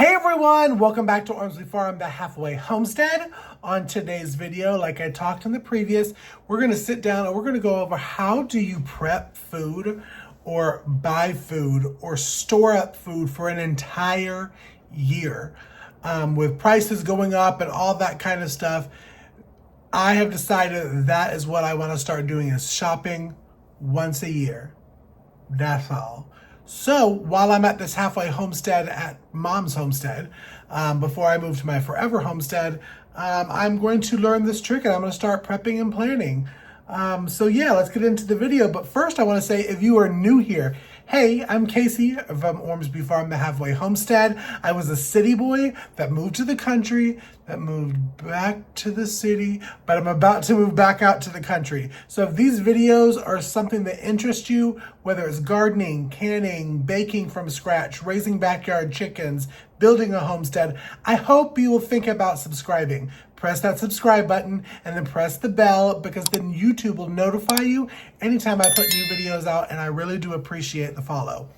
Hey everyone, welcome back to Ormsley Farm, the halfway homestead. On today's video, like I talked in the previous, we're gonna sit down and we're gonna go over how do you prep food or buy food or store up food for an entire year. With prices going up and all that kind of stuff, I have decided that is what I wanna start doing, is shopping once a year. That's all. So while I'm at this halfway homestead at Mom's homestead, before I move to my forever homestead, I'm going to learn this trick and I'm going to start prepping and planning. So yeah, let's get into the video. But first I want to say, if you are new here, hey, I'm Casey from Ormsley Farm, the halfway homestead. I was a city boy that moved to the country, that moved back to the city, but I'm about to move back out to the country. So if these videos are something that interests you, whether it's gardening, canning, baking from scratch, raising backyard chickens, building a homestead, I hope you will think about subscribing. Press that subscribe button and then press the bell, because then YouTube will notify you anytime I put new videos out, and I really do appreciate the follow.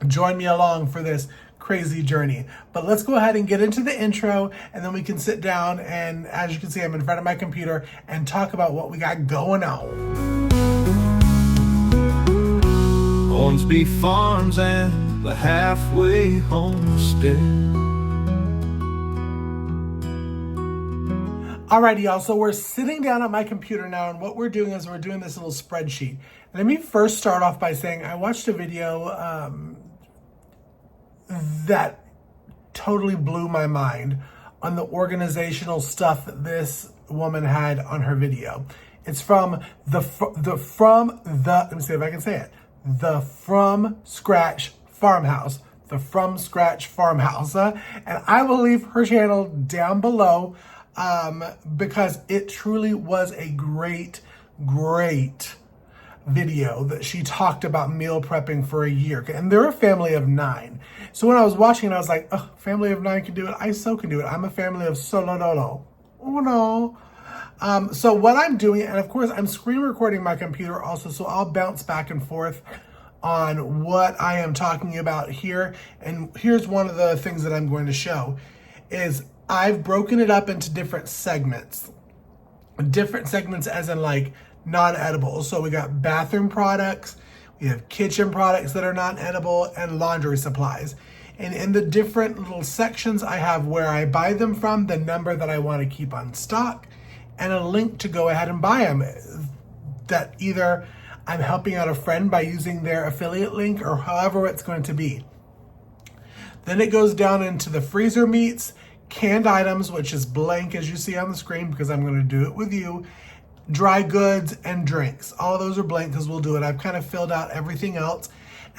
Join me along for this crazy journey. But let's go ahead and get into the intro, and then we can sit down and, as you can see, I'm in front of my computer and talk about what we got going on. Ormsley Farms and the halfway homestead. Alrighty, y'all, so we're sitting down at my computer now, and what we're doing is we're doing this little spreadsheet. Let me first start off by saying I watched a video that totally blew my mind on the organizational stuff that this woman had on her video. It's from the let me see if I can say it, the From Scratch Farmhouse. The From Scratch Farmhouse. And I will leave her channel down below, because it truly was a great video that she talked about meal prepping for a year. And they're a family of 9. So when I was watching it, I was like, oh, family of 9 can do it. I so can do it. I'm a family of solo. Oh no. So what I'm doing, and of course I'm screen recording my computer also, so I'll bounce back and forth on what I am talking about here. And here's one of the things that I'm going to show is I've broken it up into different segments. Different segments as in like non-edible. So we got bathroom products, we have kitchen products that are non-edible, and laundry supplies. And in the different little sections, I have where I buy them from, the number that I want to keep on stock, and a link to go ahead and buy them. That either I'm helping out a friend by using their affiliate link or however it's going to be. Then it goes down into the freezer meats, canned items, which is blank as you see on the screen because I'm going to do it with you, dry goods, and drinks. All of those are blank because we'll do it. I've kind of filled out everything else.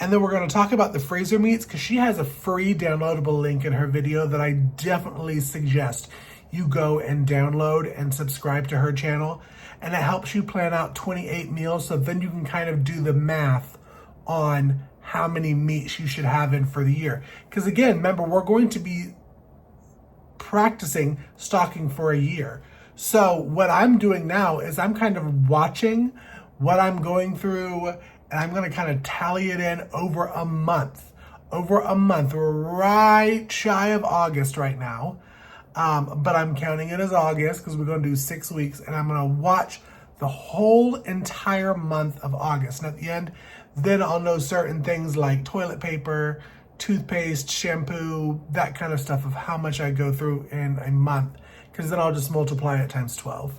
And then we're going to talk about the freezer meats because she has a free downloadable link in her video that I definitely suggest you go and download and subscribe to her channel. And it helps you plan out 28 meals, so then you can kind of do the math on how many meats you should have in for the year. Because again, remember, we're going to be practicing stocking for a year. So what I'm doing now is I'm kind of watching what I'm going through, and I'm going to kind of tally it in over a month. We're right shy of August right now. But I'm counting it as August because we're going to do 6 weeks, and I'm going to watch the whole entire month of August. And at the end, then I'll know certain things like toilet paper, toothpaste, shampoo, that kind of stuff, of how much I go through in a month, because then I'll just multiply it times 12.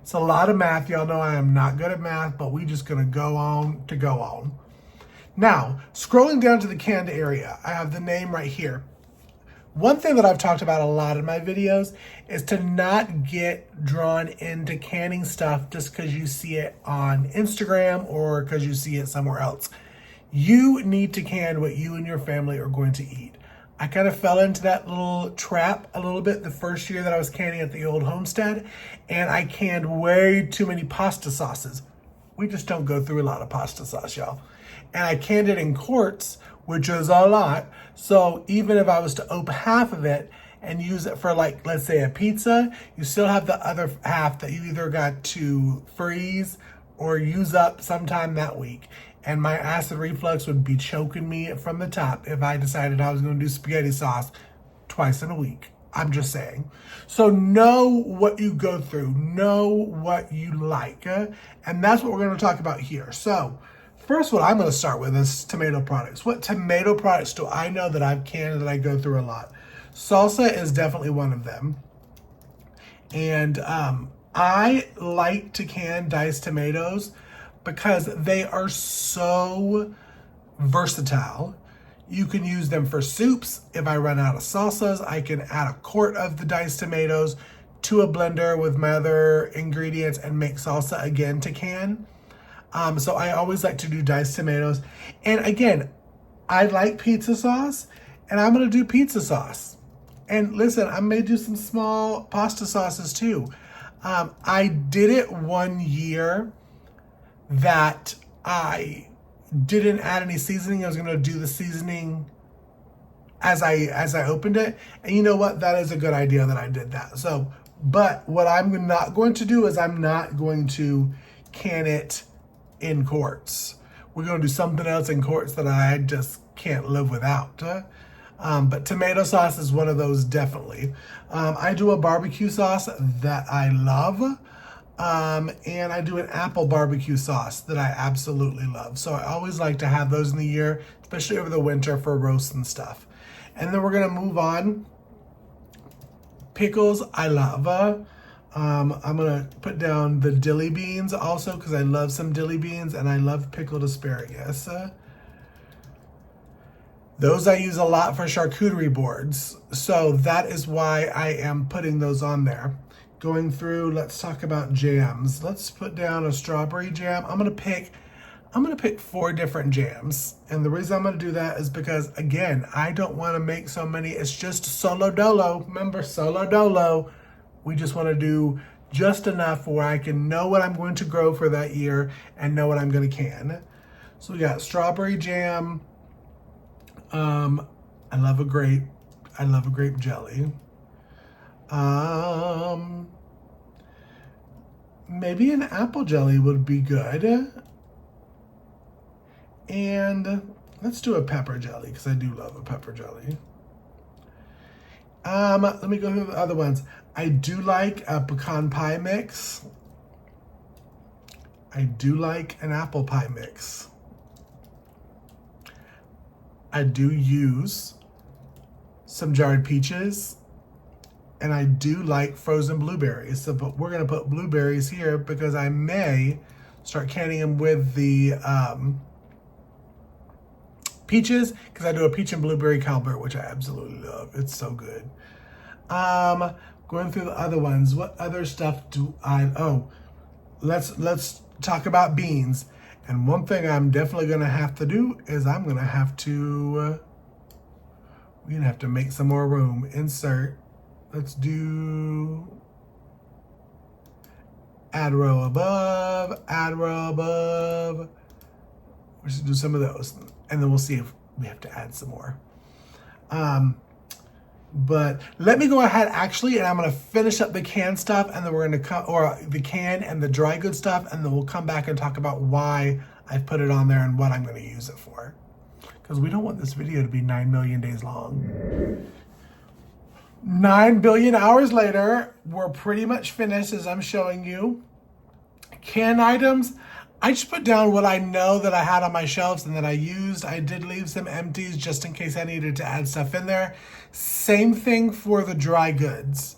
It's a lot of math. Y'all know I am not good at math, but we're just going to go on. Now, scrolling down to the canned area, I have the name right here. One thing that I've talked about a lot in my videos is to not get drawn into canning stuff just because you see it on Instagram or because you see it somewhere else. You need to can what you and your family are going to eat. I kind of fell into that little trap a little bit the first year that I was canning at the old homestead, and I canned way too many pasta sauces. We just don't go through a lot of pasta sauce, y'all. And I canned it in quarts, which is a lot. So even if I was to open half of it and use it for, like, let's say a pizza, you still have the other half that you either got to freeze or use up sometime that week. And my acid reflux would be choking me from the top if I decided I was going to do spaghetti sauce twice in a week. I'm just saying. So know what you go through, know what you like. And that's what we're going to talk about here. So first, what I'm going to start with is tomato products. What tomato products do I know that I've canned that I go through a lot? Salsa is definitely one of them. And I like to can diced tomatoes because they are so versatile. You can use them for soups. If I run out of salsas, I can add a quart of the diced tomatoes to a blender with my other ingredients and make salsa again to can. So I always like to do diced tomatoes. And again, I like pizza sauce, and I'm gonna do pizza sauce. And listen, I may do some small pasta sauces too. I did it one year that I didn't add any seasoning. I was gonna do the seasoning as I opened it. And you know what? That is a good idea that I did that. So, but what I'm not going to do is I'm not going to can it in quarts. We're gonna do something else in quarts that I just can't live without. But tomato sauce is one of those, definitely. I do a barbecue sauce that I love. And I do an apple barbecue sauce that I absolutely love. So I always like to have those in the year, especially over the winter for roasts and stuff. And then we're gonna move on. Pickles, I love. I'm gonna put down the dilly beans also because I love some dilly beans, and I love pickled asparagus. Those I use a lot for charcuterie boards. So that is why I am putting those on there. Going through, let's talk about jams. Let's put down a strawberry jam. I'm gonna pick 4 different jams. And the reason I'm gonna do that is because, again, I don't wanna make so many. It's just solo dolo. Remember, solo dolo. We just wanna do just enough where I can know what I'm going to grow for that year and know what I'm gonna can. So we got strawberry jam. I love a grape. I love a grape jelly. Maybe an apple jelly would be good. And let's do a pepper jelly because I do love a pepper jelly. Let me go through the other ones. I do like a pecan pie mix. I do like an apple pie mix. I do use some jarred peaches, and I do like frozen blueberries. So, but we're gonna put blueberries here because I may start canning them with the peaches, because I do a peach and blueberry Calbert, which I absolutely love. It's so good. Going through the other ones, what other stuff do let's talk about beans. And one thing I'm definitely gonna have to do is I'm gonna have to, we're gonna have to make some more room. Insert, let's do add row above, add row above. We should do some of those. And then we'll see if we have to add some more. But let me go ahead actually, and I'm gonna finish up the canned stuff, and then we're gonna or the can and the dry goods stuff, and then we'll come back and talk about why I put it on there and what I'm gonna use it for. Because we don't want this video to be 9 million days long. 9 billion hours later, we're pretty much finished as I'm showing you. Canned items, I just put down what I know that I had on my shelves and that I used. I did leave some empties just in case I needed to add stuff in there. Same thing for the dry goods.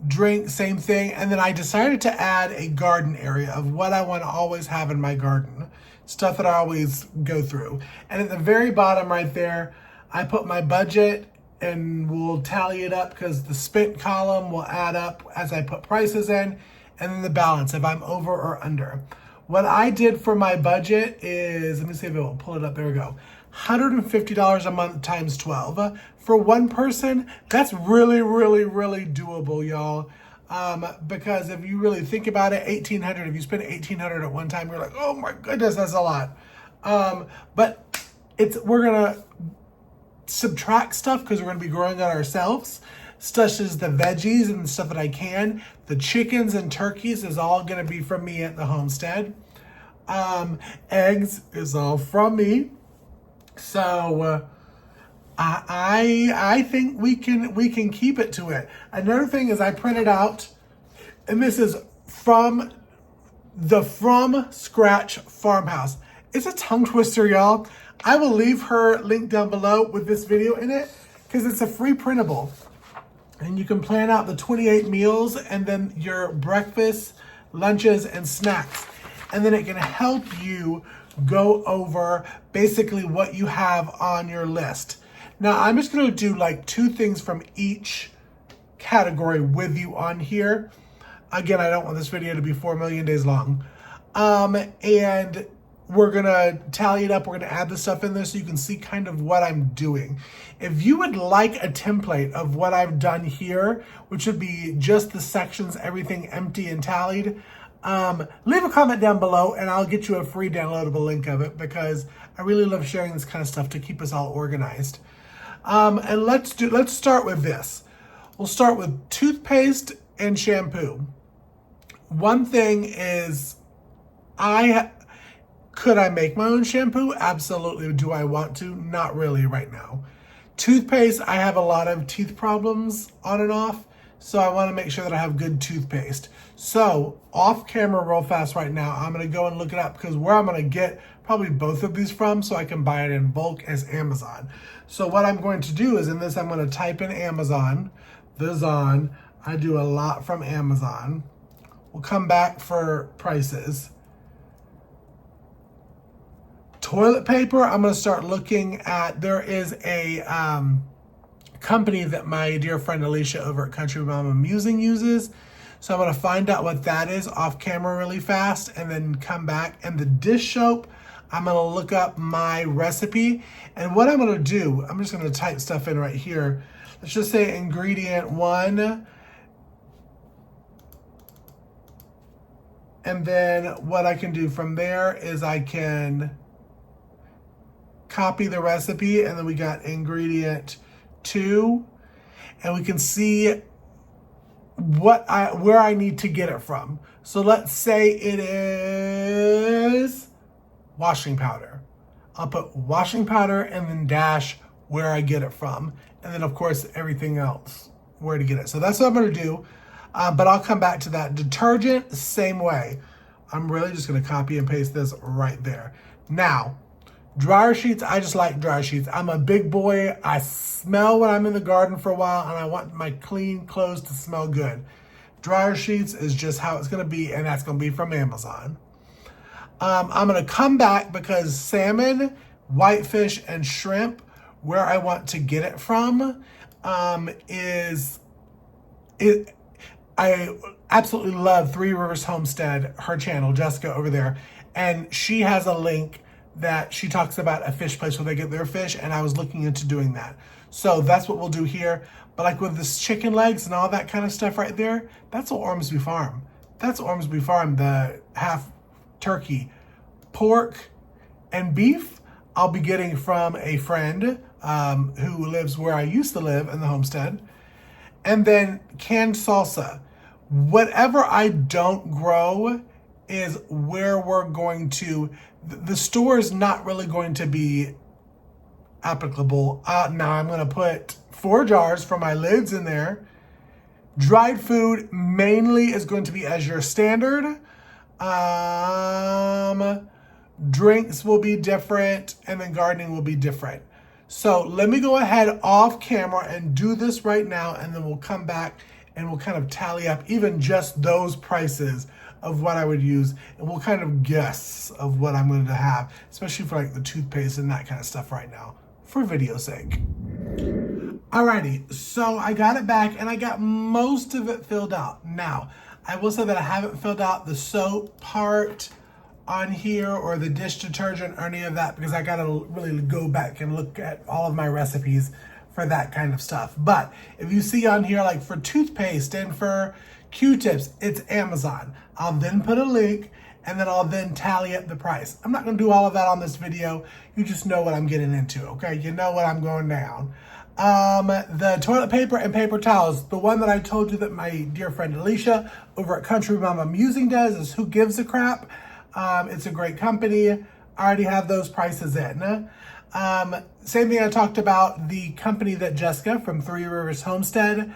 Drink, same thing. And then I decided to add a garden area of what I want to always have in my garden. Stuff that I always go through. And at the very bottom right there, I put my budget, and we'll tally it up because the spent column will add up as I put prices in, and then the balance if I'm over or under. What I did for my budget is, let me see if it will pull it up. There we go. $150 a month times 12. For one person, that's really, really, really doable, y'all. Because if you really think about it, $1,800, if you spend $1,800 at one time, you're like, oh my goodness, that's a lot. But we're gonna subtract stuff because we're gonna be growing it ourselves, such as the veggies and stuff that I can. The chickens and turkeys is all gonna be from me at the homestead. Eggs is all from me. So I think we can keep it to it. Another thing is I printed out, and this is from the From Scratch Farmhouse. It's a tongue twister, y'all. I will leave her link down below with this video in it because it's a free printable. And you can plan out the 28 meals and then your breakfast, lunches, and snacks. And then it can help you go over basically what you have on your list. Now, I'm just going to do like 2 things from each category with you on here. Again, I don't want this video to be 4 million days long. And we're going to tally it up. We're going to add the stuff in there so you can see kind of what I'm doing. If you would like a template of what I've done here, which would be just the sections, everything empty and tallied, leave a comment down below and I'll get you a free downloadable link of it because I really love sharing this kind of stuff to keep us all organized. And let's start with this. We'll start with toothpaste and shampoo. One thing is, could I make my own shampoo? Absolutely. Do I want to? Not really right now. Toothpaste, I have a lot of teeth problems on and off, so I want to make sure that I have good toothpaste. So off camera real fast right now, I'm going to go and look it up because where I'm going to get probably both of these from so I can buy it in bulk is Amazon. So what I'm going to do is in this, I'm going to type in Amazon, the Zon. I do a lot from Amazon. We'll come back for prices. Toilet paper, I'm going to start looking at, there is a company that my dear friend Alicia over at Country Mama Musing uses. So I'm going to find out what that is off camera really fast and then come back. And the dish soap, I'm going to look up my recipe. And what I'm going to do, I'm just going to type stuff in right here. Let's just say ingredient 1. And then what I can do from there is I can copy the recipe, and then we got ingredient 2, and we can see where I need to get it from. So let's say it is washing powder. I'll put washing powder and then dash where I get it from, and then of course everything else where to get it. So that's what I'm going to do, but I'll come back to that. Detergent, same way. I'm really just going to copy and paste this right there. Now, dryer sheets, I just like dryer sheets. I'm a big boy. I smell when I'm in the garden for a while, and I want my clean clothes to smell good. Dryer sheets is just how it's going to be, and that's going to be from Amazon. I'm going to come back because salmon, whitefish, and shrimp, where I want to get it from, I absolutely love Three Rivers Homestead, her channel, Jessica over there, and she has a link that she talks about a fish place where they get their fish, and I was looking into doing that. So that's what we'll do here. But like with this chicken legs and all that kind of stuff right there, that's Ormsby Farm. That's Ormsby Farm, the half turkey. Pork and beef, I'll be getting from a friend who lives where I used to live in the homestead. And then canned salsa. Whatever I don't grow is where we're going to, the store is not really going to be applicable. Now I'm going to put 4 jars for my lids in there. Dried food mainly is going to be as your standard. Drinks will be different, and then gardening will be different. So let me go ahead off camera and do this right now, and then we'll come back and we'll kind of tally up even just those prices of what I would use, and we'll kind of guess of what I'm going to have, especially for like the toothpaste and that kind of stuff right now, for video sake. Alrighty, so I got it back and I got most of it filled out. Now, I will say that I haven't filled out the soap part on here or the dish detergent or any of that because I gotta really go back and look at all of my recipes for that kind of stuff. But if you see on here, like for toothpaste and for Q-tips, it's Amazon. I'll then put a link and then I'll then tally up the price. I'm not gonna do all of that on this video. You just know what I'm getting into, okay? You know what I'm going down. The toilet paper and paper towels, the one that I told you that my dear friend Alicia over at Country Mama Musing does is Who Gives a Crap. It's a great company. I already have those prices in. Same thing I talked about, the company that Jessica from Three Rivers Homestead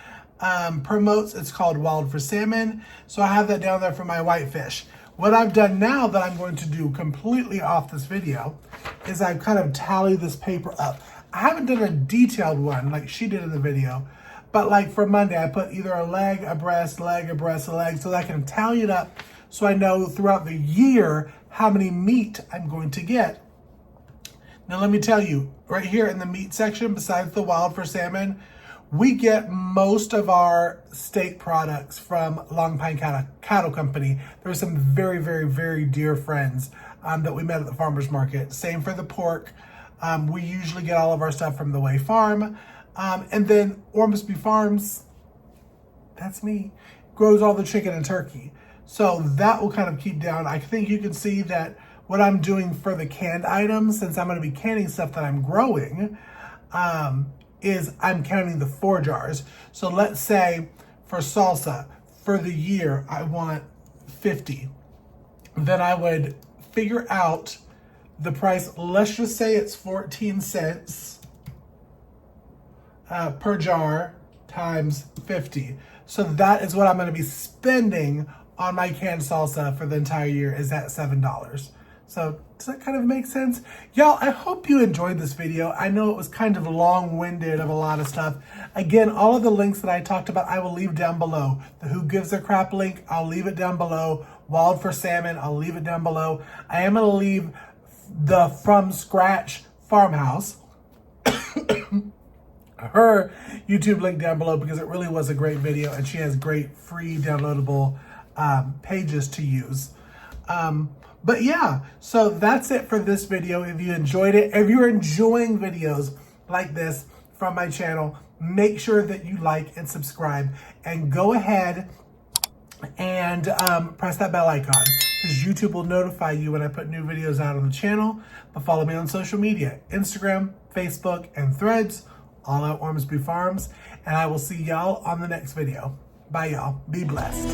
promotes. It's called Wild for Salmon. So I have that down there for my whitefish. What I've done now that I'm going to do completely off this video is I've kind of tallied this paper up. I haven't done a detailed one like she did in the video, but like for Monday, I put either a leg, a breast, leg, a breast, a leg, so that I can tally it up so I know throughout the year how many meat I'm going to get. Now let me tell you, right here in the meat section, besides the Wild for Salmon, we get most of our steak products from Long Pine Cattle Company. There are some very, very, very dear friends that we met at the farmer's market. Same for the pork. We usually get all of our stuff from the Way Farm. And then Ormsby Farms, that's me, grows all the chicken and turkey. So that will kind of keep down. I think you can see that what I'm doing for the canned items, since I'm going to be canning stuff that I'm growing, is I'm counting the 4 jars. So let's say for salsa, for the year, I want 50. Then I would figure out the price. Let's just say it's 14 cents per jar times 50. So that is what I'm going to be spending on my canned salsa for the entire year, is that $7. So does that kind of make sense? Y'all, I hope you enjoyed this video. I know it was kind of long-winded of a lot of stuff. Again, all of the links that I talked about, I will leave down below. The Who Gives a Crap link, I'll leave it down below. Wild for Salmon, I'll leave it down below. I am going to leave the From Scratch Farmhouse, her YouTube link down below, because it really was a great video and she has great free downloadable pages to use. But yeah, so that's it for this video. If you enjoyed it, if you're enjoying videos like this from my channel, make sure that you like and subscribe, and go ahead and press that bell icon, because YouTube will notify you when I put new videos out on the channel. But follow me on social media, Instagram, Facebook, and Threads, all at Ormsby Farms. And I will see y'all on the next video. Bye, y'all. Be blessed.